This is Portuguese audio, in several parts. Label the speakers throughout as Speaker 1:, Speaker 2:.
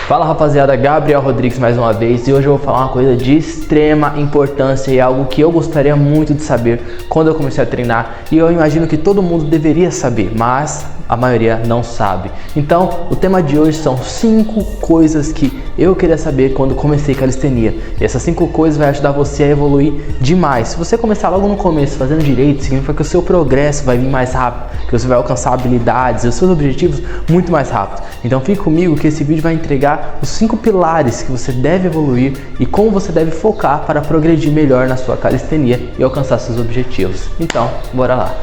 Speaker 1: Fala rapaziada, Gabriel Rodrigues mais uma vez, e hoje eu vou falar uma coisa de extrema importância e algo que eu gostaria muito de saber quando eu comecei a treinar, e eu imagino que todo mundo deveria saber, mas a maioria não sabe. Então o tema de hoje são 5 coisas que eu queria saber quando comecei calistenia, e essas 5 coisas vai ajudar você a evoluir demais. Se você começar logo no começo fazendo direito, significa que o seu progresso vai vir mais rápido, que você vai alcançar habilidades e os seus objetivos muito mais rápido. Então fique comigo que esse vídeo vai entregar os 5 pilares que você deve evoluir e como você deve focar para progredir melhor na sua calistenia e alcançar seus objetivos. Então, bora lá!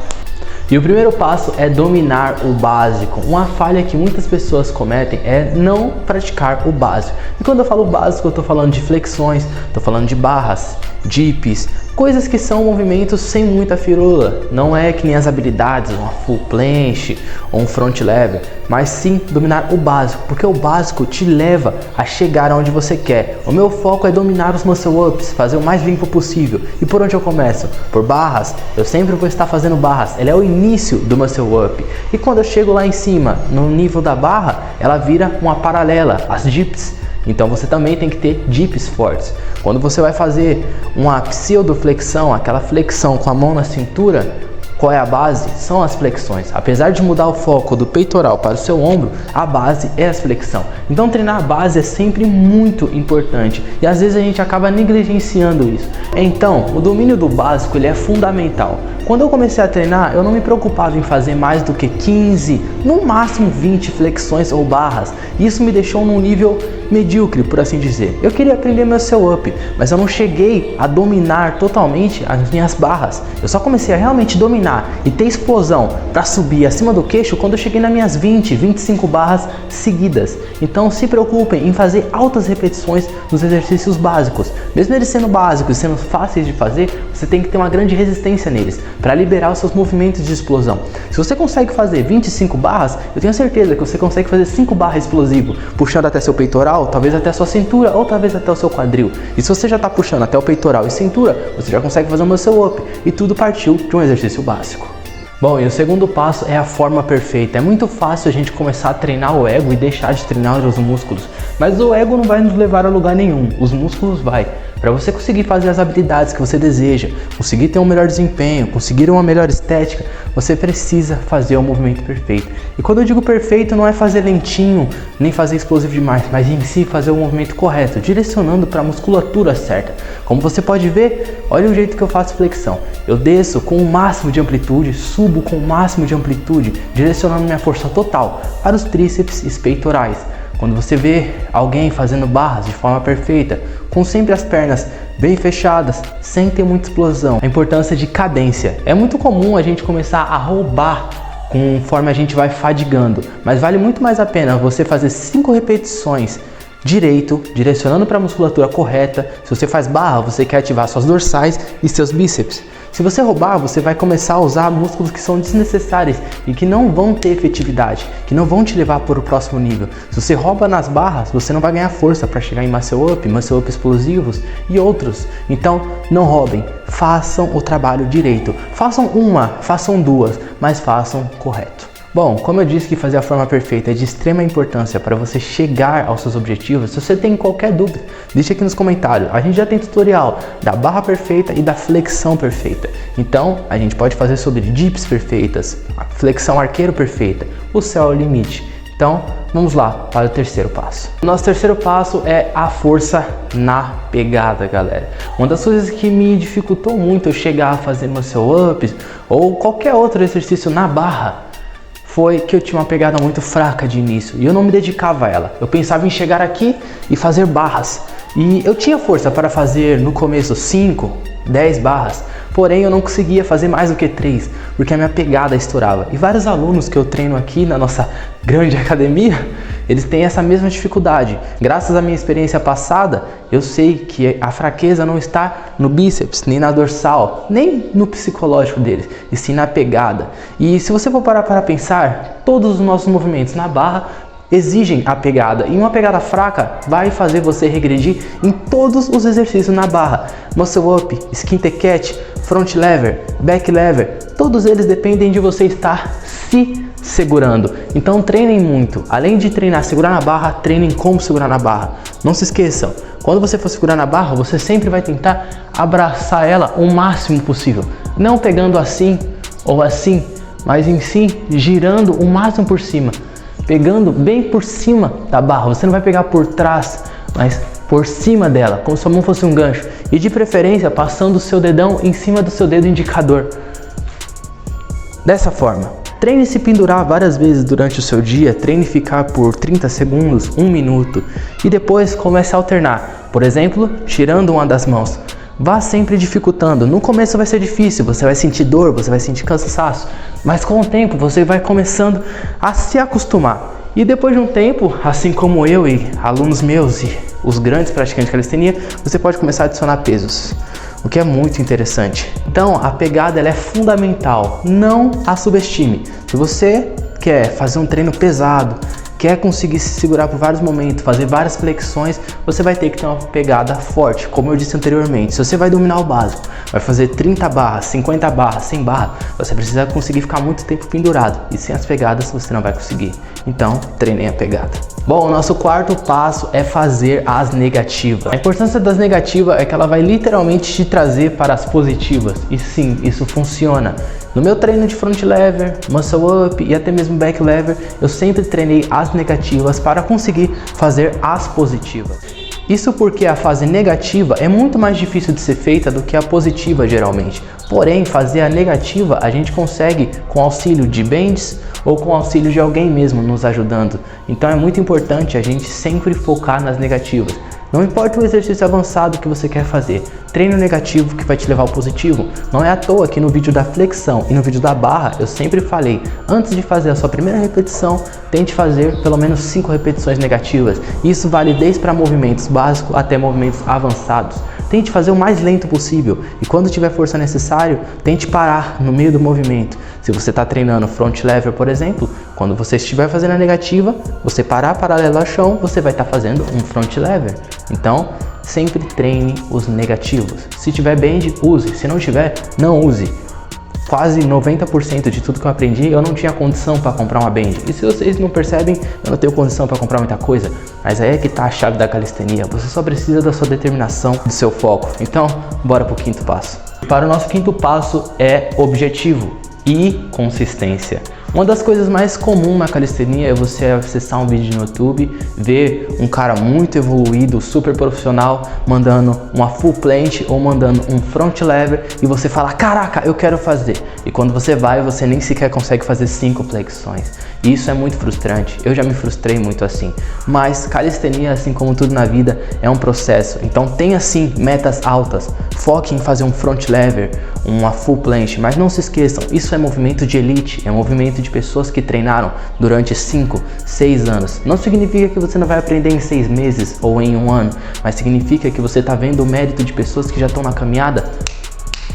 Speaker 1: E o primeiro passo é dominar o básico. Uma falha que muitas pessoas cometem é não praticar o básico. E quando eu falo básico, eu estou falando de flexões, estou falando de barras, dips, coisas que são movimentos sem muita firula. Não é que nem as habilidades, uma full planche ou um front lever, mas sim dominar o básico, porque o básico te leva a chegar onde você quer. O meu foco é dominar os muscle ups, fazer o mais limpo possível. E por onde eu começo? Por barras. Eu sempre vou estar fazendo barras. Ela é o início do muscle up. E quando eu chego lá em cima, no nível da barra, ela vira uma paralela, as dips. Então você também tem que ter dips fortes. Quando você vai fazer uma pseudoflexão, aquela flexão com a mão na cintura, qual é a base? São as flexões. Apesar de mudar o foco do peitoral para o seu ombro, a base é a flexão. Então treinar a base é sempre muito importante e às vezes a gente acaba negligenciando isso. Então o domínio do básico ele é fundamental. Quando eu comecei a treinar, eu não me preocupava em fazer mais do que 15, no máximo 20 flexões ou barras. Isso me deixou num nível medíocre, por assim dizer. Eu queria aprender meu muscle up, mas eu não cheguei a dominar totalmente as minhas barras. Eu só comecei a realmente dominar e ter explosão para subir acima do queixo quando eu cheguei nas minhas 20, 25 barras seguidas. Então se preocupem em fazer altas repetições nos exercícios básicos. Mesmo eles sendo básicos e sendo fáceis de fazer, você tem que ter uma grande resistência neles para liberar os seus movimentos de explosão. Se você consegue fazer 25 barras, eu tenho certeza que você consegue fazer 5 barras explosivo, puxando até seu peitoral, talvez até a sua cintura ou talvez até o seu quadril. E se você já está puxando até o peitoral e cintura, você já consegue fazer um muscle up. E tudo partiu de um exercício básico. Bom, e o segundo passo é a forma perfeita. É muito fácil a gente começar a treinar o ego e deixar de treinar os músculos, mas o ego não vai nos levar a lugar nenhum, os músculos vai. Para você conseguir fazer as habilidades que você deseja, conseguir ter um melhor desempenho, conseguir uma melhor estética, você precisa fazer o movimento perfeito. E quando eu digo perfeito, não é fazer lentinho, nem fazer explosivo demais, mas em si fazer o movimento correto, direcionando para a musculatura certa. Como você pode ver, olha o jeito que eu faço flexão. Eu desço com o máximo de amplitude, subo com o máximo de amplitude, direcionando minha força total para os tríceps e peitorais. Quando você vê alguém fazendo barras de forma perfeita, com sempre as pernas bem fechadas, sem ter muita explosão, a importância de cadência. É muito comum a gente começar a roubar conforme a gente vai fadigando, mas vale muito mais a pena você fazer 5 repetições direito, direcionando para a musculatura correta. Se você faz barra, você quer ativar suas dorsais e seus bíceps. Se você roubar, você vai começar a usar músculos que são desnecessários e que não vão ter efetividade, que não vão te levar para o próximo nível. Se você rouba nas barras, você não vai ganhar força para chegar em muscle up explosivos e outros. Então, não roubem, façam o trabalho direito. Façam uma, façam 2, mas façam correto. Bom, como eu disse que fazer a forma perfeita é de extrema importância para você chegar aos seus objetivos, se você tem qualquer dúvida, deixa aqui nos comentários. A gente já tem tutorial da barra perfeita e da flexão perfeita. Então, a gente pode fazer sobre dips perfeitas, a flexão arqueiro perfeita, o céu é o limite. Então, vamos lá para o terceiro passo. O nosso terceiro passo é a força na pegada, galera. Uma das coisas que me dificultou muito eu chegar a fazer muscle ups ou qualquer outro exercício na barra foi que eu tinha uma pegada muito fraca de início e eu não me dedicava a ela. Eu pensava em chegar aqui e fazer barras. E eu tinha força para fazer no começo 5, 10 barras, porém eu não conseguia fazer mais do que 3, porque a minha pegada estourava. E vários alunos que eu treino aqui na nossa grande academia, eles têm essa mesma dificuldade. Graças à minha experiência passada, eu sei que a fraqueza não está no bíceps, nem na dorsal, nem no psicológico deles, e sim na pegada. E se você for parar para pensar, todos os nossos movimentos na barra exigem a pegada, e uma pegada fraca vai fazer você regredir em todos os exercícios na barra. Muscle up, skin cat, front lever, back lever, todos eles dependem de você estar se segurando. Então treinem muito. Além de treinar segurar na barra, treinem como segurar na barra. Não se esqueçam, quando você for segurar na barra, você sempre vai tentar abraçar ela o máximo possível. Não pegando assim ou assim, mas em si girando o máximo por cima. Pegando bem por cima da barra. Você não vai pegar por trás, mas por cima dela, como se a mão fosse um gancho. E de preferência, passando o seu dedão em cima do seu dedo indicador. Dessa forma. Treine se pendurar várias vezes durante o seu dia, treine ficar por 30 segundos, 1 minuto e depois comece a alternar. Por exemplo, tirando uma das mãos. Vá sempre dificultando. No começo vai ser difícil, você vai sentir dor, você vai sentir cansaço, mas com o tempo você vai começando a se acostumar. E depois de um tempo, assim como eu e alunos meus e os grandes praticantes de calistenia, você pode começar a adicionar pesos, o que é muito interessante. Então a pegada ela é fundamental, não a subestime. Se você quer fazer um treino pesado, quer conseguir se segurar por vários momentos, fazer várias flexões, você vai ter que ter uma pegada forte, como eu disse anteriormente. Se você vai dominar o básico, vai fazer 30 barras, 50 barras, 100 barras, você precisa conseguir ficar muito tempo pendurado, e sem as pegadas você não vai conseguir. Então, treinem a pegada. Bom, o nosso quarto passo é fazer as negativas. A importância das negativas é que ela vai literalmente te trazer para as positivas, e sim, isso funciona. No meu treino de front lever, muscle up e até mesmo back lever, eu sempre treinei as negativas para conseguir fazer as positivas. Isso porque a fase negativa é muito mais difícil de ser feita do que a positiva geralmente. Porém, fazer a negativa a gente consegue com auxílio de bands ou com auxílio de alguém mesmo nos ajudando. Então é muito importante a gente sempre focar nas negativas. Não importa o exercício avançado que você quer fazer, treine o negativo que vai te levar ao positivo. Não é à toa que no vídeo da flexão e no vídeo da barra eu sempre falei, antes de fazer a sua primeira repetição, tente fazer pelo menos 5 repetições negativas. Isso vale desde para movimentos básicos até movimentos avançados. Tente fazer o mais lento possível e quando tiver força necessário, tente parar no meio do movimento. Se você está treinando front lever, por exemplo, quando você estiver fazendo a negativa, você parar paralelo ao chão, você vai estar fazendo um front lever. Então, sempre treine os negativos. Se tiver band, use. Se não tiver, não use. Quase 90% de tudo que eu aprendi, eu não tinha condição para comprar uma band. E se vocês não percebem, eu não tenho condição para comprar muita coisa. Mas aí é que está a chave da calistenia. Você só precisa da sua determinação, do seu foco. Então, bora para o quinto passo. Para o nosso quinto passo é objetivo e consistência. Uma das coisas mais comuns na calistenia é você acessar um vídeo no YouTube, ver um cara muito evoluído, super profissional, mandando uma full planche ou mandando um front lever e você fala, caraca, eu quero fazer. E quando você vai, você nem sequer consegue fazer 5 flexões. E isso é muito frustrante, eu já me frustrei muito assim. Mas calistenia, assim como tudo na vida, é um processo. Então tenha sim metas altas, foque em fazer um front lever, uma full planche, mas não se esqueçam, isso é movimento de elite, é movimento de pessoas que treinaram durante 5, 6 anos. Não significa que você não vai aprender em 6 meses ou em 1 ano, mas significa que você está vendo o mérito de pessoas que já estão na caminhada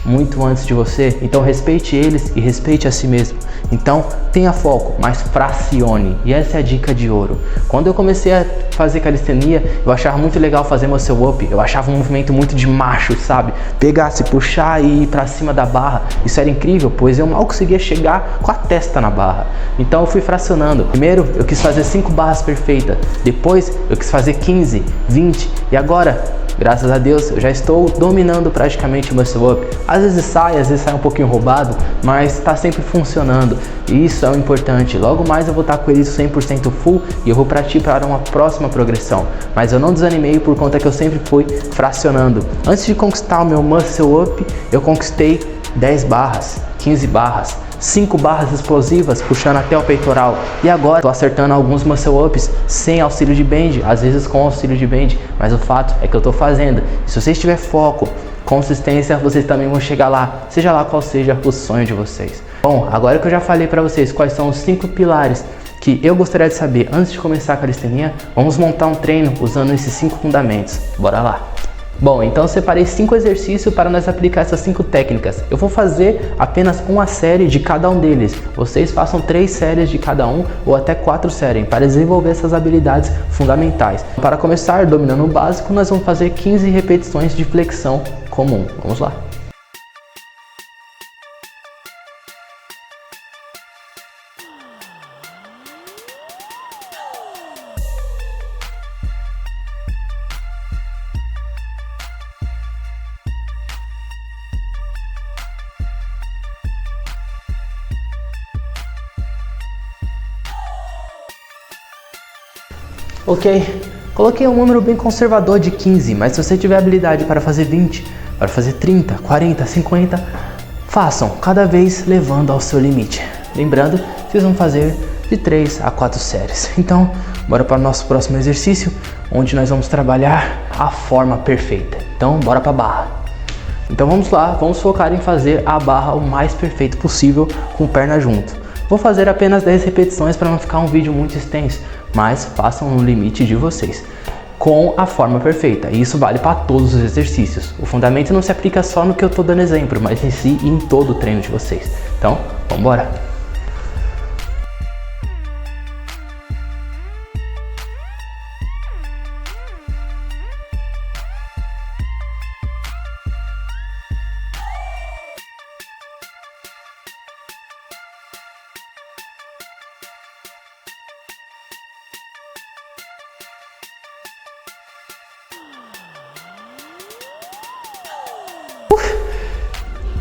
Speaker 1: muito antes de você. Então respeite eles e respeite a si mesmo. Então tenha foco, mas fracione. E essa é a dica de ouro. Quando eu comecei a fazer calistenia, eu achava muito legal fazer muscle up. Eu achava um movimento muito de macho, sabe? Pegar, se puxar e ir pra cima da barra. Isso era incrível, pois eu mal conseguia chegar com a testa na barra. Então eu fui fracionando. Primeiro eu quis fazer 5 barras perfeitas. Depois eu quis fazer 15, 20 e agora, graças a Deus, eu já estou dominando praticamente o muscle up. Às vezes sai um pouquinho roubado, mas está sempre funcionando. E isso é o importante. Logo mais eu vou estar com ele 100% full e eu vou partir para uma próxima progressão. Mas eu não desanimei por conta que eu sempre fui fracionando. Antes de conquistar o meu muscle up, eu conquistei 10 barras, 15 barras. 5 barras explosivas puxando até o peitoral. E agora estou acertando alguns muscle ups sem auxílio de band, às vezes com auxílio de band, mas o fato é que eu estou fazendo. Se vocês tiverem foco, consistência, vocês também vão chegar lá, seja lá qual seja o sonho de vocês. Bom, agora que eu já falei para vocês quais são os 5 pilares que eu gostaria de saber antes de começar a calistenia, vamos montar um treino usando esses 5 fundamentos. Bora lá! Bom, então eu separei 5 exercícios para nós aplicar essas 5 técnicas. Eu vou fazer apenas uma série de cada um deles. Vocês façam 3 séries de cada um ou até 4 séries para desenvolver essas habilidades fundamentais. Para começar, dominando o básico, nós vamos fazer 15 repetições de flexão comum. Vamos lá! Ok, coloquei um número bem conservador de 15, mas se você tiver habilidade para fazer 20, para fazer 30, 40, 50, façam, cada vez levando ao seu limite. Lembrando, vocês vão fazer de 3 a 4 séries. Então, bora para o nosso próximo exercício, onde nós vamos trabalhar a forma perfeita. Então, bora para a barra. Então vamos lá, vamos focar em fazer a barra o mais perfeito possível com perna junto. Vou fazer apenas 10 repetições para não ficar um vídeo muito extenso, mas façam no limite de vocês, com a forma perfeita. E isso vale para todos os exercícios. O fundamento não se aplica só no que eu estou dando exemplo, mas em si e em todo o treino de vocês. Então, vamos embora.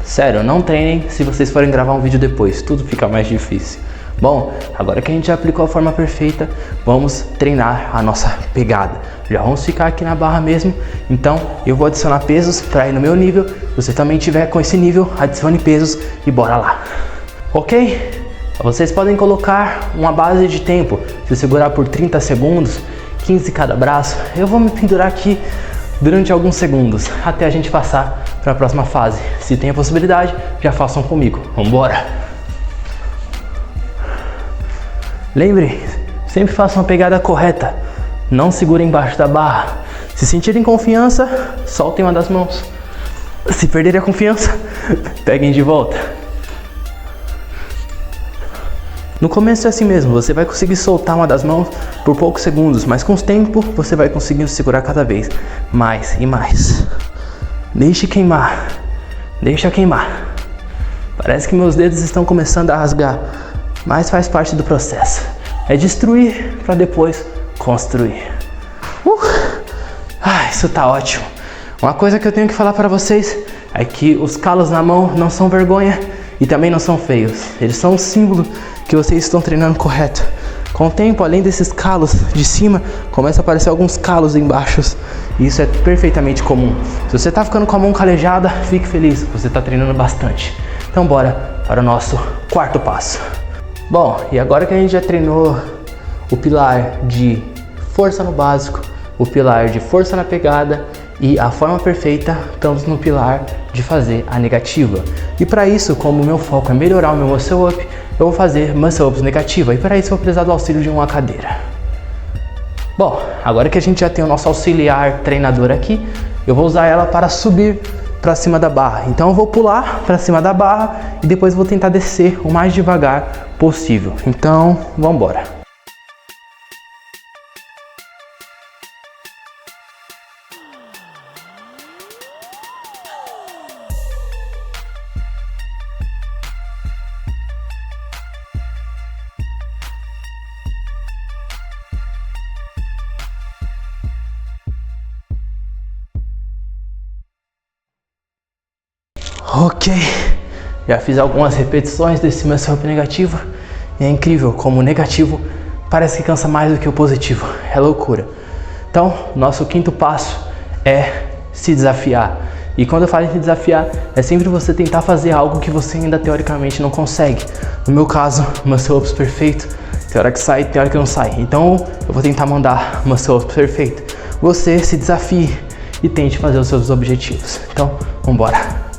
Speaker 1: Sério, não treinem se vocês forem gravar um vídeo depois, tudo fica mais difícil. Bom, agora que a gente já aplicou a forma perfeita, vamos treinar a nossa pegada. Já vamos ficar aqui na barra mesmo, então eu vou adicionar pesos para ir no meu nível. Se você também tiver com esse nível, adicione pesos e bora lá. Ok? Vocês podem colocar uma base de tempo, se segurar por 30 segundos, 15 cada braço. Eu vou me pendurar aqui durante alguns segundos, até a gente passar para a próxima fase. Se tem a possibilidade, já façam comigo. Vamos embora! Lembre, sempre façam a pegada correta. Não segurem embaixo da barra. Se sentirem confiança, soltem uma das mãos. Se perderem a confiança, peguem de volta. No começo é assim mesmo, você vai conseguir soltar uma das mãos por poucos segundos, mas com o tempo você vai conseguindo segurar cada vez mais e mais. Deixe queimar, deixa queimar. Parece que meus dedos estão começando a rasgar, mas faz parte do processo. É destruir para depois construir. Isso tá ótimo. Uma coisa que eu tenho que falar para vocês é que os calos na mão não são vergonha e também não são feios. Eles são um símbolo que vocês estão treinando correto. Com o tempo, além desses calos de cima, começa a aparecer alguns calos embaixo. E isso é perfeitamente comum. Se você está ficando com a mão calejada, fique feliz, você está treinando bastante. Então bora para o nosso quarto passo. Bom, e agora que a gente já treinou o pilar de força no básico, o pilar de força na pegada e a forma perfeita, estamos no pilar de fazer a negativa. E para isso, como o meu foco é melhorar o meu muscle up, eu vou fazer muscle ups negativa, e para isso eu vou precisar do auxílio de uma cadeira. Bom, agora que a gente já tem o nosso auxiliar treinador aqui, eu vou usar ela para subir para cima da barra. Então eu vou pular para cima da barra e depois vou tentar descer o mais devagar possível. Então, vamos embora. Ok, já fiz algumas repetições desse muscle up negativo e é incrível como o negativo parece que cansa mais do que o positivo, é loucura. Então, nosso quinto passo é se desafiar. E quando eu falo em se desafiar, é sempre você tentar fazer algo que você ainda teoricamente não consegue. No meu caso, muscle ups perfeito, tem hora que sai, tem hora que não sai. Então, eu vou tentar mandar muscle ups perfeito. Você se desafie e tente fazer os seus objetivos. Então, vamos embora.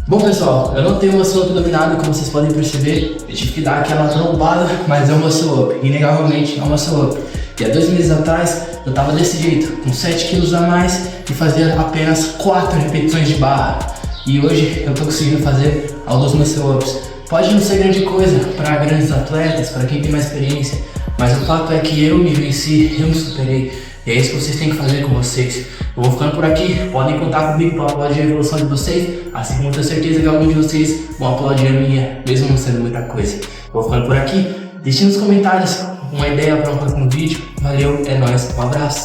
Speaker 1: Bom pessoal, eu não tenho muscle up dominado, como vocês podem perceber. Eu tive que dar aquela trombada, mas é um muscle up, inegavelmente é um muscle up. E há 2 meses atrás eu tava desse jeito, com 7 quilos a mais e fazia apenas 4 repetições de barra. E hoje eu tô conseguindo fazer alguns muscle ups. Pode não ser grande coisa para grandes atletas, para quem tem mais experiência, mas o fato é que eu me venci, eu me superei. E é isso que vocês têm que fazer com vocês. Eu vou ficando por aqui, podem contar comigo para aplaudir a evolução de vocês, assim como eu tenho certeza que alguns de vocês vão aplaudir a minha, mesmo não sendo muita coisa. Eu vou ficando por aqui, deixe nos comentários uma ideia para um próximo vídeo. Valeu, é nóis, um abraço.